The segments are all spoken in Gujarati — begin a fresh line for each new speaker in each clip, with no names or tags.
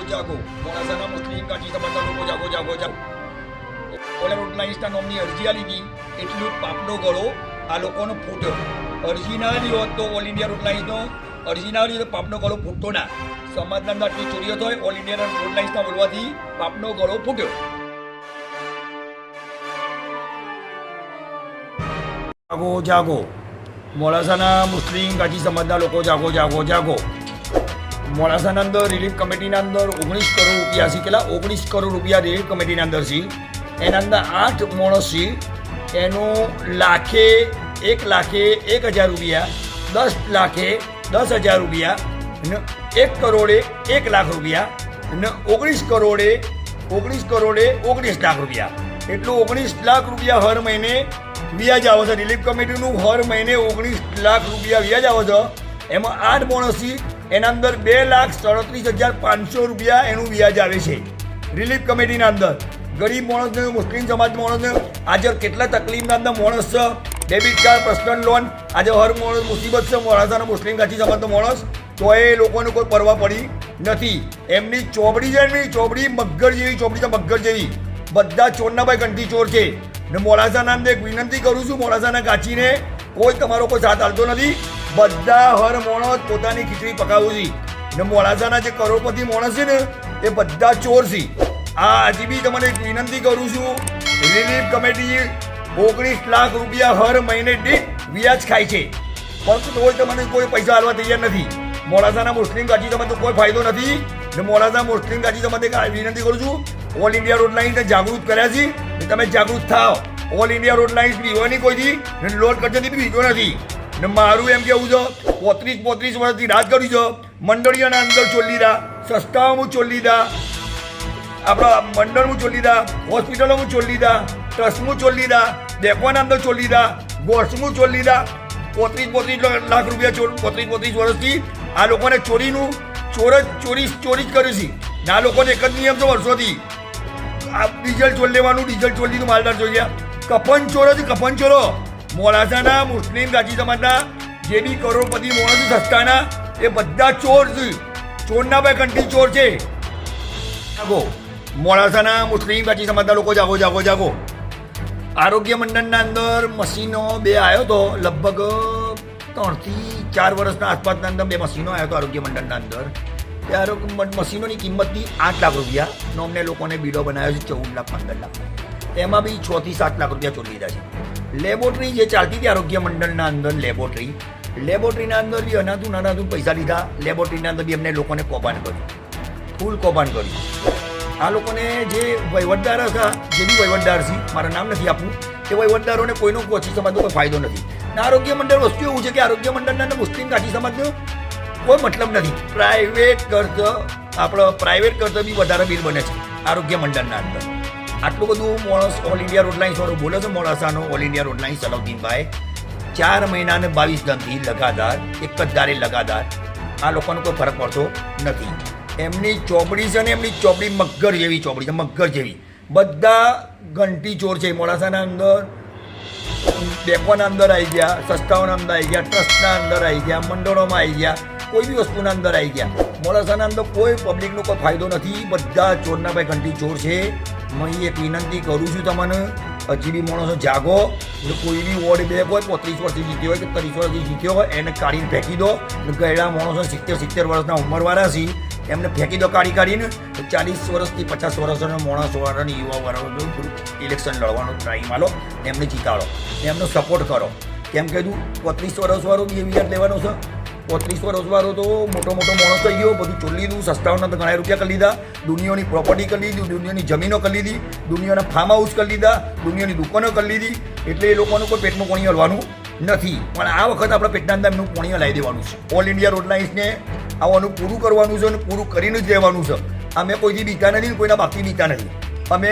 જાગો મોડાસાના મુસ્લિમ કાઠી સમાજના લોકો જાગો જાગો જાગો. ઓલા રોડલાઇન્સના નામની અરજી આલી હતી એટલું પાપનો ગળો આ લોકોનો ફૂટ્યો. અરજી ના આવી હોત તો ઓલ ઇન્ડિયા રોડલાઇન્સનો અરજી ના આવી તો પાપનો ગળો ફૂટતો ના. સમાજના અંદર આટલી ચોરીઓ થાય ઓલ ઇન્ડિયા રોડલાઇન્સના બોલવાથી પાપનો ગળો ફૂટ્યો. જાગો જાગો મોડાસાના મુસ્લિમ કાઠી સમાજના લોકો જાગો જાગો જાગો. મોડાસાના અંદર રિલીફ કમિટીના અંદર 19 કરોડ રૂપિયા છે. કેટલા? 19 કરોડ રૂપિયા રિલીફ કમિટીના અંદર છે. એના અંદર 8 માણસ છે. એનું લાખે 1 લાખે 1,000 રૂપિયા, 10 લાખે 10,000 રૂપિયા અને 1 કરોડે 1 લાખ રૂપિયા અને 19 કરોડે 19 લાખ રૂપિયા. એટલું 19 લાખ રૂપિયા હર મહિને વ્યાજ આવે છે. રિલીફ કમિટીનું હર મહિને 19 લાખ રૂપિયા વ્યાજ આવે છે. એમાં 8 માણસ છે. એના અંદર 2,37,500 રૂપિયા એનું વ્યાજ આવે છે રિલીફ કમિટીના અંદર. ગરીબ માણસને, મુસ્લિમ સમાજ માણસને આજે કેટલા તકલીફના અંદર માણસ છે. ડેબિટ કાર્ડ, પર્સનલ લોન, આજે હર માણસ મુસીબત છે. મોડાસાનો મુસ્લિમ કાઠી સમાજનો માણસ તો એ લોકોને કોઈ પરવા પડી નથી. એમની ચોપડી છે, એમની ચોપડી મગર જેવી ચોપડી છે, મગર જેવી. બધા ચોરના ભાઈ ઘંટી ચોર છે. ને મોડાસાના અંદર એક વિનંતી કરું છું, મોડાસાના કાચીને કોઈ તમારો કોઈ સાથ હાલતો નથી. બધા હર માણસ પોતાની ખીચડી પકાવું છે. ને મોડાસાના જે કરોડપતિ માણસ છે ને એ બધા ચોર છે. આ હજી બી તમને એક વિનંતી કરું છું, રિલીફ કમિટી 19 લાખ રૂપિયા હર મહિને દીઠ વ્યાજ ખાય છે, પરંતુ તોય તમને કોઈ પૈસા હાલવા તૈયાર નથી. મોડાસાના મુસ્લિમ કાઠી સમાજનો કોઈ ફાયદો નથી. ને મોડાસા મુસ્લિમ કાઠી સમાજને વિનંતી કરું છું, ઓલ ઇન્ડિયા રોડ લાઇન્સને જાગૃત કર્યા છે. તમે જાગૃત થાઓ. ઓલ ઇન્ડિયા રોડ લાઇન્સ બીવાની કોઈથી લોડ કરતી બીજો નથી. ને મારું એમ કેવું છે, 35 વર્ષથી રાજ કર્યું છે. મંડળીઓના અંદર ચોરી લીધા, સંસ્થાઓમાં ચોરી લીધા, આપણા મંડળમાં ચોરી લીધા, હોસ્પિટલોમાં ચોરી લીધા, ટ્રસ્ટમાં ચોરી લીધા, ડેપોના અંદર ચોરી લીધા, ગોટ્સમાં ચોરી લીધા. 35 લાખ રૂપિયા 35 વર્ષથી આ લોકોને ચોરીનું ચોરી જ કર્યું છે. ને આ લોકોને એક જ નિયમ છે વર્ષોથી, આ ડીઝલ ચોરી લેવાનું, ડીઝલ ચોરી લીધું, માલદાર ચોરી ગયા. કફન ચોરો છે, કફન ચોરો. મોડાસાના મુસ્લિમ કાઠી સમાજના જે બી કરોડપતિ માણસ સસ્તાના એ બધા ચોર છે. ચોરના ભાઈ કંઠી ચોર છે. જાગો મોડાસાના મુસ્લિમ કાઠી સમાજના લોકો જાગો જાગો જાગો. આરોગ્ય મંડળના અંદર મશીનો 2 આવ્યો હતો, લગભગ 3 થી 4 વર્ષના આસપાસના અંદર 2 મશીનો આવ્યો હતો આરોગ્ય મંડળના અંદર. ત્યારે મશીનોની કિંમતથી 8 લાખ રૂપિયા નો અમને લોકોને બિલો બનાવ્યો છે, 14 લાખ 15 લાખ. એમાં બી 6 થી 7 લાખ રૂપિયા ચોરી લીધા છે. લેબોરેટરી જે ચાલતી હતી આરોગ્ય મંડળના અંદર, લેબોરેટરીના અંદર બી અનાથું પૈસા લીધા. લેબોરેટરીના અંદર બી અમને લોકોને કૌભાંડ કર્યું, ફૂલ કૌભાંડ કર્યું. આ લોકોને જે વહીવટદાર હતા, જે બી વહીવટદાર છે, મારા નામ નથી આપવું, એ વહીવટદારોને કોઈનો કોચી સમાજનો કોઈ ફાયદો નથી. ને આરોગ્ય મંડળ વસ્તુ એવું છે કે આરોગ્ય મંડળના અંદર મુસ્લિમ કાઠી સમાજનો કોઈ મતલબ નથી. પ્રાઇવેટ કરતા બી વધારે બિલ બને છે આરોગ્ય મંડળના અંદર. આટલું બધું માણસ ઓલ ઇન્ડિયા રોડલાઇન્સ વાળો બોલે છે. મોડાસાનો ઓલ ઇન્ડિયા રોડલાઇન્સ સલાઉદ્દીનભાઈ 4 મહિના અને 22 દિનથી લગાતાર એક જ દારે લગાતાર આ લોકોનો કોઈ ફરક પડતો નથી. એમની ચોપડી છે ને એમની ચોપડી મગર જેવી ચોપડી છે, મગર જેવી. બધા ઘંટી ચોર છે. મોડાસાના અંદર ડેપોના અંદર આવી ગયા, સંસ્થાઓના અંદર આવી ગયા, ટ્રસ્ટના અંદર આવી ગયા, મંડળોમાં આવી ગયા, કોઈ બી વસ્તુના અંદર આવી ગયા. મોડાસાના અંદર કોઈ પબ્લિકનો કોઈ ફાયદો નથી. બધા ચોરના ભાઈ ઘંટી ચોર છે. હું એક વિનંતી કરું છું તમને, હજી બી માણસો જાગો. કોઈ બી વોર્ડ 2 હોય, 35 વર્ષથી જીત્યો હોય કે 30 વર્ષથી જીત્યો હોય, એને કાઢીને ફેંકી દો. ગયેલા માણસો 70 વર્ષના ઉંમરવાળા છે, એમને ફેંકી દો કાઢીને. 40 વર્ષથી 50 વર્ષના માણસોવાળાની યુવાવાળાનું ઇલેક્શન લડવાનો ટ્રાય માલો, એમને જીતાડો, એમનો સપોર્ટ કરો. કેમ કીધું 35 વર્ષવાળો બી વ્યાજ લેવાનો છે. 35 વર્ષવાળો તો મોટો માણસ થઈ ગયો, બધું ચોરી લીધું, સસ્તાઓના તો ઘણા રૂપિયા કરી લીધા, દુનિયાની પ્રોપર્ટી કરી લીધી, દુનિયાની જમીનો કરી લીધી, દુનિયાના ફાર્મ હાઉસ કરી લીધા, દુનિયાની દુકાનો કરી લીધી. એટલે એ લોકોનું કોઈ પેટમાં પોણી હલવાનું નથી. પણ આ વખત આપણે પેટના અંદર એમનું પોણી હલાવી દેવાનું છે. ઓલ ઇન્ડિયા રોડલાઇન્સને આવવાનું પૂરું કરવાનું છે અને પૂરું કરીને જ રહેવાનું છે. અમે કોઈથી બીતા નથી, કોઈના બાપથી બીતા નથી. અમે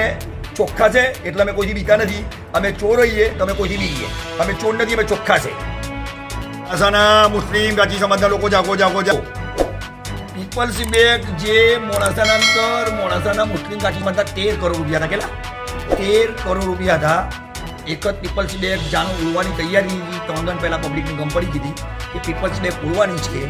ચોખ્ખા છે એટલે અમે કોઈથી બીતા નથી. અમે ચોર રહીએ તો અમે કોઈથી બીઈએ. અમે ચોર નથી, અમે ચોખ્ખા છે. મોડાસાના મુસ્લિમ કાઠી સમાજના લોકો જાગો જાગો જાગો. પીપલ્સ બેગ જે મોડાસાના અંદર મોડાસાના મુસ્લિમ કાઠી સમાજના 13 કરોડ રૂપિયા હતા. કેટલા? 13 કરોડ રૂપિયા હતા. એક જ પીપલ્સ બેગ જાણું ઉડવાની તૈયારી હતી. 3 દિન પહેલાં પબ્લિકની ગમ પડી દીધી કે પીપલ્સ બેગ ઉડવાની છે.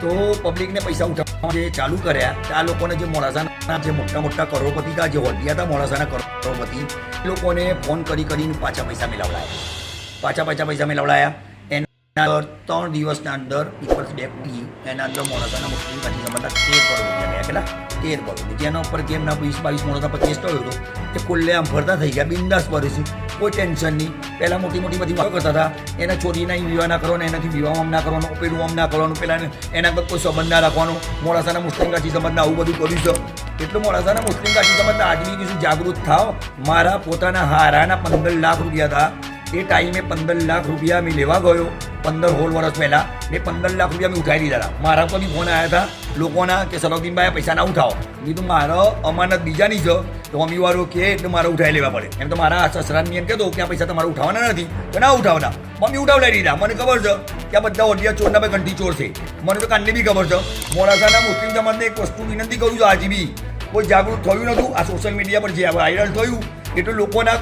તો પબ્લિકને પૈસા ઉઠાવવા જે ચાલુ કર્યા આ લોકોને જે મોડાસાના જે મોટા મોટા કરોડપતિ હતા જે હોદ્યા હતા મોડાસાના કરોડપતિ એ લોકોને ફોન કરીને પાછા પૈસા મેળવડાયા પૈસા મેળવડાયા એના અંદર 3 દિવસના અંદર પીપલ્સ ડેપ્ટી એના અંદર મોડાસાના મુસ્લિમ કાઠી સમાજના 13 કરોડ રૂપિયા ગયા કેટલા 13 કરોડ જેના ઉપર કેમના 20-22 મોડાસા પર કેસ થયો હતો એ ખુલ્લે આમ ફરતા થઈ ગયા બિંદાસ ભરે છે કોઈ ટેન્શન નહીં પહેલાં મોટી બધી વાતો કરતા હતા એના ચોરીના વિવાહ ના કરવાનો એનાથી વિવાહ આમ ના કરવાનો પેલું આમ ના કરવાનું પેલા એના પર કોઈ સંબંધ ના રાખવાનો મોડાસાના મુસ્લિમ કાઠી સમાજના આવું બધું કર્યું છે એટલે મોડાસાના મુસ્લિમ કાઠી સમાજના આજની કીધું જાગૃત થાવ મારા પોતાના હારાના 15 લાખ રૂપિયા હતા એ ટાઈમે 15 લાખ રૂપિયા મેં લેવા ગયો 15 હોલ વર્ષ પહેલાં મેં 15 લાખ રૂપિયા મેં ઉઠાવી દીધા હતા મારા પર બી ફોન આવ્યા હતા લોકોના કે સલાઉદ્દીનભાઈ પૈસા ના ઉઠાવો કીધું મારો અમાનત બીજાની છે તો અમીવાળો કે એટલે મારે ઉઠાવી લેવા પડે એમ તો મારા સસરાને એમ કહેતો કે આ પૈસા તમારે ઉઠાવવાના નથી તો ના ઉઠાવતા મમ્મી ઉઠાવડાવી દીધા મને ખબર છે કે આ બધા ઓડિયા ચોરના ભાઈ ઘંટી ચોર છે મને તો કાનની બી ખબર છે મોડાસાના મુસ્લિમ સમાજને એક વસ્તુ વિનંતી કરું છું આજે બી કોઈ જાગૃત થયું નહોતું આ સોશિયલ મીડિયા પર જે વાયરલ થયું એટલે લોકોના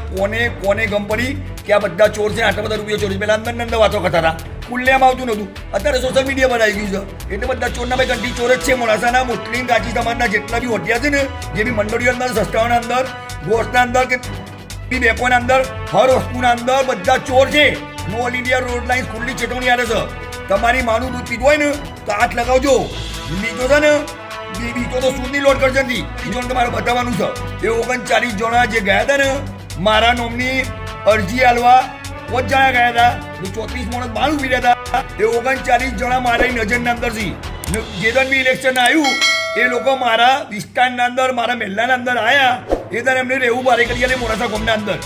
કોને ગમ પડી કે આ બધા ચોર છે આટલા બધા રૂપિયા ચોરી પહેલાં અંદર વાતો કરતા હતા ખુલ્લેમ આવતું નહોતું અત્યારે સોશિયલ મીડિયા પર આવી ગયું છે એટલે બધા ચોરના ભાઈ ઘંટી ચોર જ છે મોડાસાના મુસ્લિમ કાઠી સમાજના જેટલા બી હોટિયા છે ને જે બી મંડળીઓ અંદર સસ્તાઓના અંદર ગોષ્ઠના અંદર કે બેકોના અંદર હર વસ્તુના અંદર બધા ચોર છે ઓલ ઇન્ડિયા રોડ લાઇન ખુલ્લી ચેતવણી આવે છે તમારી માનું દૂધ પીધું હોય ને તો હાથ લગાવજો બીજો છે ને બીજો તો સૂદની લોટ કરશે નથી બીજો તમારે બતાવવાનું છે એ 39 જણા જે ગયા હતા ને મારા નોમની અરજી આલવા 5 જણા ગયા હતા 34 માણસ બહાર ઉભી રહ્યા હતા એ 39 જણા મારા નજરના અંદરથી જે દન બી ઇલેક્શન આવ્યું એ લોકો મારા વિસ્તારના અંદર મારા મહેલાના અંદર આવ્યા એ દર એમને રહેવું બારે કરી અને મોડાસા ગામના અંદર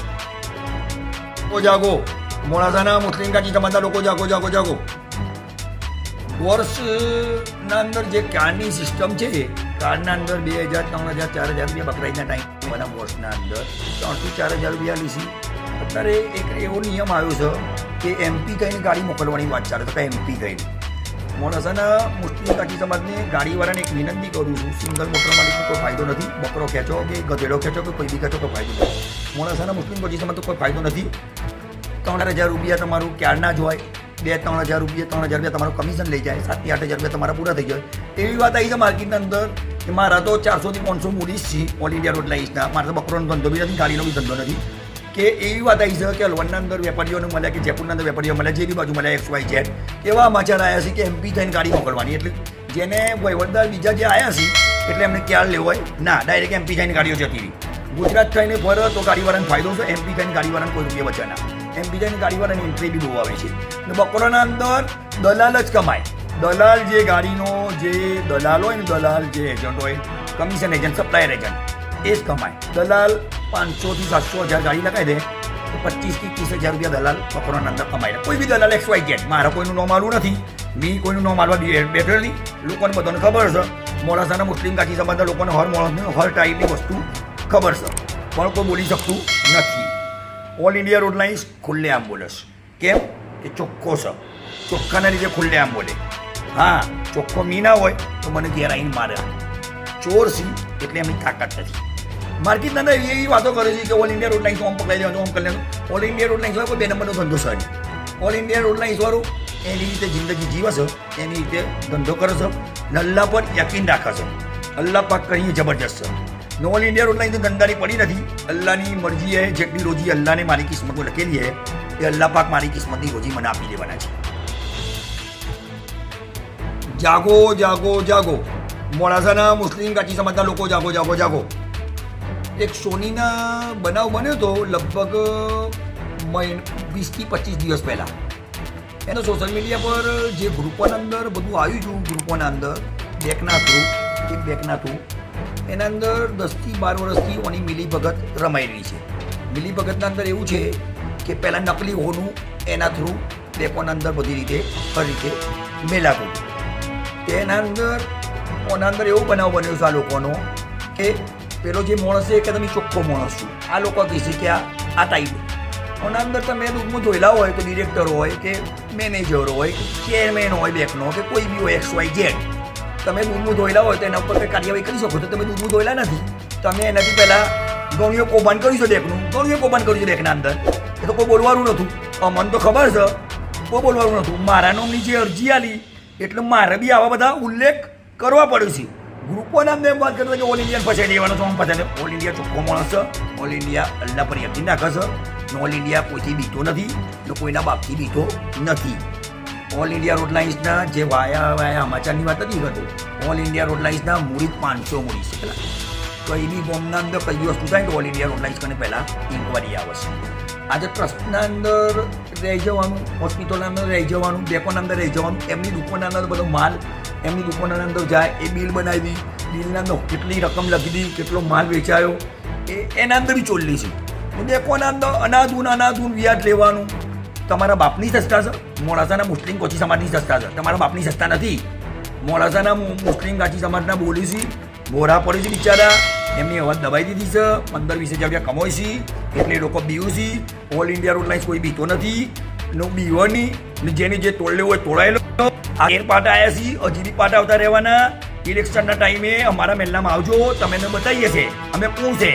જાગો મોડાસાના મુસ્લિમ કાઠી સમાજના લોકો જાગો વર્ષના અંદર જે કાર્ડની સિસ્ટમ છે કાર્ડના અંદર 2000, 3000, 4000 રૂપિયા બકરાઈના ટાઈમ બધા વર્ષના અંદર 3 થી 4000 રૂપિયા લીધી અત્યારે એક એવો નિયમ આવ્યો છે કે એમપી થઈને ગાડી મોકલવાની વાત ચાલે તો કે એમપી થઈને મોડાસાના મુસ્લિમ કાઠી સમાજને ગાડીવાળાને એક વિનંતી કરું છું સિંગલ મોટર માલિકનો કોઈ ફાયદો નથી બકરો ખેંચો કે ગધેડો ખેંચો કે કોઈ બી ખેંચો કોઈ ફાયદો નથી મોડાસાના મુસ્લિમ કાઠી સમાજ તો કોઈ ફાયદો નથી 3000 રૂપિયા તમારું ક્યારના જ હોય 2-3 હજાર રૂપિયા તમારું કમિશન લઈ જાય 7-8 હજાર રૂપિયા તમારા પૂરા થઈ જાય એવી વાત આવી છે માર્કેટના અંદર કે મારા તો 400 થી 500 મૂડીસ છે ઓલ ઇન્ડિયા રોડ લાઇન્સના મારા તો બકરોનો ધંધો બી નથી ગાડીનો બી ધંધો નથી કે એવી વાત આવી છે કે હલવણના અંદર વેપારીઓને મળ્યા કે જયપુરના અંદર વેપારીઓ મળ્યા જે બી બાજુ મળ્યા XYZ એવા સમાચાર આવ્યા છે કે એમપી થઈને ગાડી મોકલવાની એટલે જેને વહીવટદાર બીજા જે આવ્યા છે એટલે એમને ખ્યાલ લેવો હોય ના ડાયરેક્ટ એમપી થઈને ગાડીઓ જતી રહી ગુજરાત થઈને ફરે તો ગાડીવાળાને ફાયદો છે એમપી થઈને ગાડીવાળાને કોઈ રૂપિયા બચે ના એમપી થઈને ગાડીવાળાની એન્ટ્રી બી બહુ આવે છે ને બકરોના અંદર દલાલ જ કમાય દલાલ જે ગાડીનો જે દલાલ હોય ને દલાલ જે એજન્ટ હોય કમિશન એજન્ટ સપ્લાયર એજન્ટ એ જ કમાય દલાલ 500 થી 700 હજાર ગાડી લગાવી દે તો 25 થી 30 હજાર રૂપિયા દલાલ બકરોના અંદર કમાય કોઈ બી દલાલ XYZ મારા કોઈનું નામ આલું નથી મેં કોઈનું નામ આલવા બેઠો નથી લોકોને બધાને ખબર છે મોડાસાના મુસ્લિમ કાઠી સમાજના લોકોને હર માણસને હર ટાઈપની વસ્તુ ખબર છે પણ કોઈ બોલી શકતું નથી ઓલ ઇન્ડિયા રોડ લાઇન્સ ખુલ્લે આમ બોલે છે કેમ કે ચોખ્ખો છે ચોખ્ખાના લીધે ખુલ્લે આમ બોલે હા ચોખ્ખો મી ના હોય તો મને ઘેર આવીને મારે ચોર સી એટલે એમની તાકાત નથી માર્કેટના અંદર એવી વાતો કરે છે કે ઓલ ઇન્ડિયા રોડ લાઇન્સ ઓમ પકડાઈ દેવાનું ઓમ કરી લેવાનું ઓલ ઇન્ડિયા રોડ લાઇન્સ હોય કોઈ 2 નંબરનો ધંધો સારી ઓલ ઇન્ડિયા રોડ લાઇન્સ વાળું એની રીતે જિંદગી જીવે છે એની રીતે ધંધો કરે છે અલ્લાહ પર યકીન રાખે છે અલ્લાહ પાક કરીએ જબરજસ્ત છે ઓલ ઇન્ડિયા રોડ લાઇન્સ ધંધાની પડી નથી અલ્લાહની મરજી હે જેટલી રોજી અલ્લાહને મારી કિસ્મતમાં લખેલી હે એ અલ્લાહ પાક મારી કિસ્મતની રોજી મને આપી દેવાના છે જાગો મોડાસાના મુસ્લિમ કાઠી સમાજના લોકો જાગો એક સોનીના બનાવ બન્યો તો લગભગ 20 થી 25 દિવસ પહેલાં એનો સોશિયલ મીડિયા પર જે ગ્રુપોના અંદર બધું આવ્યું હતું ગ્રુપોના અંદર બેકના થ્રુ એના અંદર 10 થી 12 વર્ષથી ઓની મિલીભગત રમાયેલી છે મિલીભગતના અંદર એવું છે કે પહેલાં નકલી હોનું એના થ્રુ બેકોના અંદર બધી રીતે હર રીતે મેલાતું તેના અંદર એવો બનાવ બન્યો છે આ લોકોનો કે પેલો જે માણસ છે કે તમે ચોખ્ખો માણસ છો આ લોકો કહે છે કે આ ટાઈપ ઓના અંદર તમે દૂધમાં જોયેલા હોય કે ડિરેક્ટર હોય કે મેનેજર હોય કે ચેરમેન હોય બેંકનો કે કોઈ બી હોય XYZ તમે દૂધમાં ધોયેલા હોય તો એના ઉપર કંઈ કાર્યવાહી કરી શકો તો તમે દૂધમાં ધોયેલા નથી તમે એનાથી પહેલાં ગણ્યો કૌભાંડ કર્યું છે બેંકના અંદર એ તો કોઈ બોલવાનું નહોતું મને તો ખબર છે કોઈ બોલવાનું નહોતું મારા નામની જે અરજી આલી એટલે મારે બી આવા બધા ઉલ્લેખ કરવા પડે છે. ગ્રુપોના અંદર વાત કરતા કે ઓલ ઇન્ડિયા ફસાઈ દેવાનો તો પછાડે. ઓલ ઇન્ડિયા ચોખ્ખો માણસ છે. ઓલ ઇન્ડિયા અલ્લાહ પર યકીન રાખે છે. ઓલ ઇન્ડિયા કોઈથી બીતો નથી ને કોઈના બાપથી બીતો નથી. ઓલ ઇન્ડિયા રોડ લાઇન્સના જે વાયા સમાચારની વાત નથી કરતો. ઓલ ઇન્ડિયા રોડ લાઇન્સના મૂડી 500 મૂડી છે પેલા. કઈ બી બોમ્બના અંદર કઈ વસ્તુ થાય તો ઓલ ઇન્ડિયા રોડ લાઇન્સ કરીને પહેલાં ઇન્કવાયરી આવે છે. આજે ટ્રસ્ટના અંદર રહી જવાનું, હોસ્પિટલના અંદર રહી જવાનું, બેંકોના અંદર રહી જવાનું, એમની દુકાનના અંદર બધો માલ એમની દુકાનના અંદર જાય, એ બિલ બનાવી, બિલના અંદર કેટલી રકમ લખી દીધી, કેટલો માલ વેચાયો, એના અંદર બી ચોલ્લી છે. બેંકોના અંદર અનાધૂન વ્યાજ લેવાનું. તમારા બાપની સસ્તા છે. મોડાસાના મુસ્લિમ કોચી સમાજની સસ્તા છે. તમારા બાપની સસ્તા નથી. મોડાસાના મુસ્લિમ ગાચી સમાજના બોલી છે, બોરા પડે છે બિચારા, એમની અવાજ દબાઈ દીધી છે. 15-20 હજાર રૂપિયા કમાય છે એટલે એ લોકો બીવું છે. ઓલ ઇન્ડિયા રોડ લાઇન્સ કોઈ બીતો નથી, નો બીવાની, જેને જે તોડલે હોય તોડાયેલો. આ પાટા આવ્યા છીએ, હજી બી પાટા આવતા રહેવાના. ઇલેક્શનના ટાઈમે અમારા મહેલામાં આવજો, તમે બતાવીએ છે અમે કોણ છે.